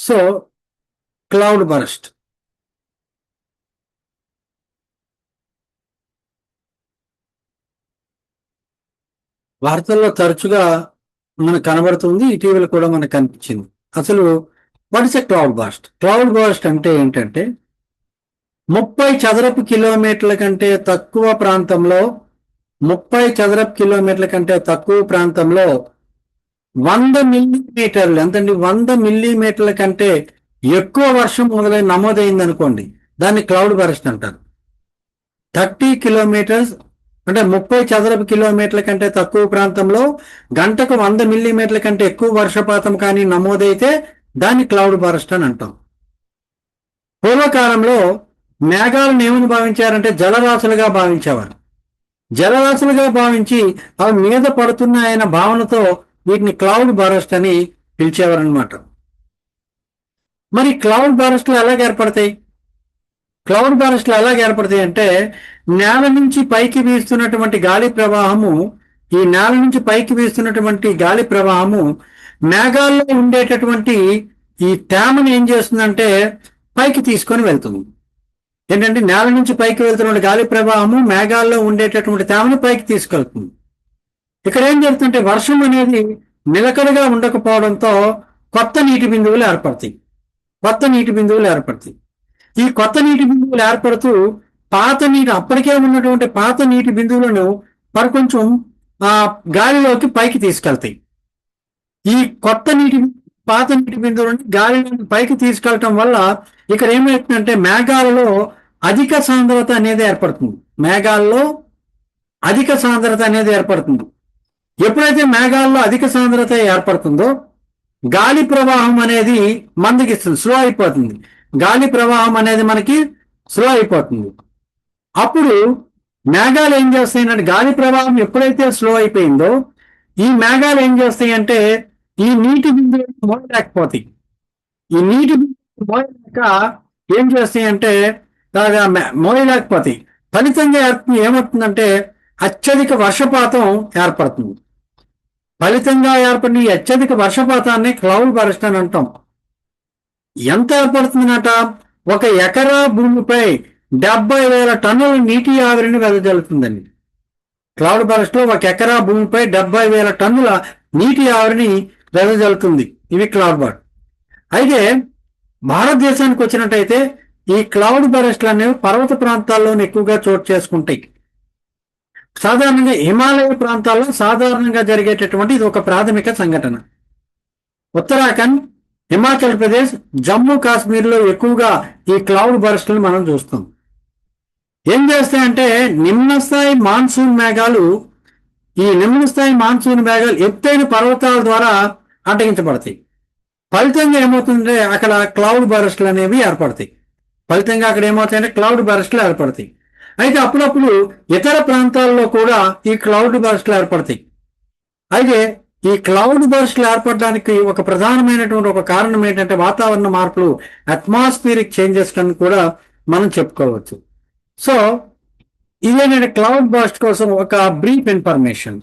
So cloud burst. వార్తల్లో తరచుగా మనకు కనబడుతుంది, ఇటీవల కూడా మనకు కనిపించింది. అసలు what is a cloud burst? Cloud burst అంటే ఏంటంటే 30 చదరపు కిలోమీటర్ల కంటే తక్కువ ప్రాంతంలో 30 చదరపు కిలోమీటర్ల కంటే తక్కువ ప్రాంతంలో 100 మిల్లీమీటర్లు, ఎంతండి 100 మిల్లీమీటర్ల కంటే ఎక్కువ వర్షం నమోదైంది అనుకోండి, దాన్ని క్లౌడ్ బరస్ట్ అంటారు. 30 కిలోమీటర్స్ అంటే 30 చదరపు కిలోమీటర్ల కంటే తక్కువ ప్రాంతంలో గంటకు 100 మిల్లీమీటర్ల కంటే ఎక్కువ వర్షపాతం కానీ నమోదైతే దాన్ని క్లౌడ్ బరస్ట్ అని అంటాం. పూర్వకాలంలో మేఘాలను ఏమని భావించారంటే జలరాశులుగా భావించేవారు. జలరాశులుగా భావించి అవి మీద పడుతున్నాయన్న భావనతో వీటిని క్లౌడ్ బరస్ట్ అని పిలిచేవారు అనమాట. మరి క్లౌడ్ బరస్ట్లు ఎలాగ ఏర్పడతాయి? క్లౌడ్ బరస్ట్లు ఎలాగ ఏర్పడతాయి అంటే, నేల నుంచి పైకి వీస్తున్నటువంటి గాలి ప్రవాహము, ఈ నేల నుంచి పైకి వీస్తున్నటువంటి గాలి ప్రవాహము మేఘాల్లో ఉండేటటువంటి ఈ తేమను ఏం చేస్తుందంటే పైకి తీసుకొని వెళ్తుంది. ఏంటంటే నేల నుంచి పైకి వెళ్తున్న గాలి ప్రవాహము మేఘాల్లో ఉండేటటువంటి తేమను పైకి తీసుకెళ్తుంది. ఇక్కడ ఏం జరుగుతుందంటే వర్షం అనేది నిలకడగా ఉండకపోవడంతో కొత్త నీటి బిందువులు ఏర్పడతాయి. ఈ కొత్త నీటి బిందువులు ఏర్పడుతూ అప్పటికే ఉన్నటువంటి పాత నీటి బిందువులను కొంచెం గాలిలోకి పైకి తీసుకెళ్తాయి. ఈ పాత నీటి బిందువులను గాలిలోకి పైకి తీసుకెళ్ళటం వల్ల ఇక్కడ ఏమవుతుందంటే మేఘాలలో అధిక సాంద్రత అనేది ఏర్పడుతుంది. ఎప్పుడైతే మేఘాల్లో అధిక సాంద్రత ఏర్పడుతుందో గాలి ప్రవాహం అనేది మందగిస్తుంది, స్లో అయిపోతుంది. గాలి ప్రవాహం అనేది మనకి స్లో అయిపోతుంది. అప్పుడు మేఘాలు ఏం చేస్తాయంటే, గాలి ప్రవాహం ఎప్పుడైతే స్లో అయిపోయిందో ఈ మేఘాలు ఏం చేస్తాయంటే ఈ నీటి బిందువులు మోయలేకపోతాయి. ఈ నీటి బిందువులు మోయలేక ఏం చేస్తాయంటే మోయలేకపోతాయి. ఫలితంగా ఏమవుతుందంటే అత్యధిక వర్షపాతం ఏర్పడుతుంది. ఫలితంగా ఏర్పడిన ఈ అత్యధిక వర్షపాతాన్ని క్లౌడ్ బరస్ట్ అని అంటాం. ఎంత ఏర్పడుతుందట? 1 ఎకరా భూమిపై 70,000 టన్నుల నీటి ఆవిరిని వెదజల్లుతుందండి. క్లౌడ్ బరస్ట్ లో 1 ఎకరా భూమిపై 70,000 టన్నుల నీటి ఆవిరిని వెదజల్లుతుంది. ఇవి క్లౌడ్ బరస్ట్. అయితే భారతదేశానికి వచ్చినట్టయితే ఈ క్లౌడ్ బరస్ట్లు అనేవి పర్వత ప్రాంతాల్లో ఎక్కువగా చోటు చేసుకుంటాయి. సాధారణంగా హిమాలయ ప్రాంతాల్లో సాధారణంగా జరిగేటటువంటి ఇది ఒక ప్రాథమిక సంఘటన. ఉత్తరాఖండ్, హిమాచల్ ప్రదేశ్, జమ్మూ కాశ్మీర్లో ఎక్కువగా ఈ క్లౌడ్ బరస్ట్లను మనం చూస్తాం. ఏం చేస్తాయంటే నిమ్నస్థాయి మాన్సూన్ మేఘాలు ఎత్తైన పర్వతాల ద్వారా అడ్డగించబడతాయి. ఫలితంగా ఏమవుతుందంటే అక్కడ క్లౌడ్ బరస్ట్లు అనేవి ఏర్పడతాయి. అయితే అప్పుడప్పుడు ఇతర ప్రాంతాల్లో కూడా ఈ క్లౌడ్ బరస్ట్లు ఏర్పడతాయి. అయితే ఈ క్లౌడ్ బరస్ట్లు ఏర్పడడానికి ఒక ప్రధానమైనటువంటి ఒక కారణం ఏంటంటే వాతావరణ మార్పులు, అట్మాస్ఫియరిక్ చేంజెస్ అని కూడా మనం చెప్పుకోవచ్చు. సో ఇదేంటంటే క్లౌడ్ బరస్ట్ కోసం ఒక బ్రీఫ్ ఇన్ఫర్మేషన్.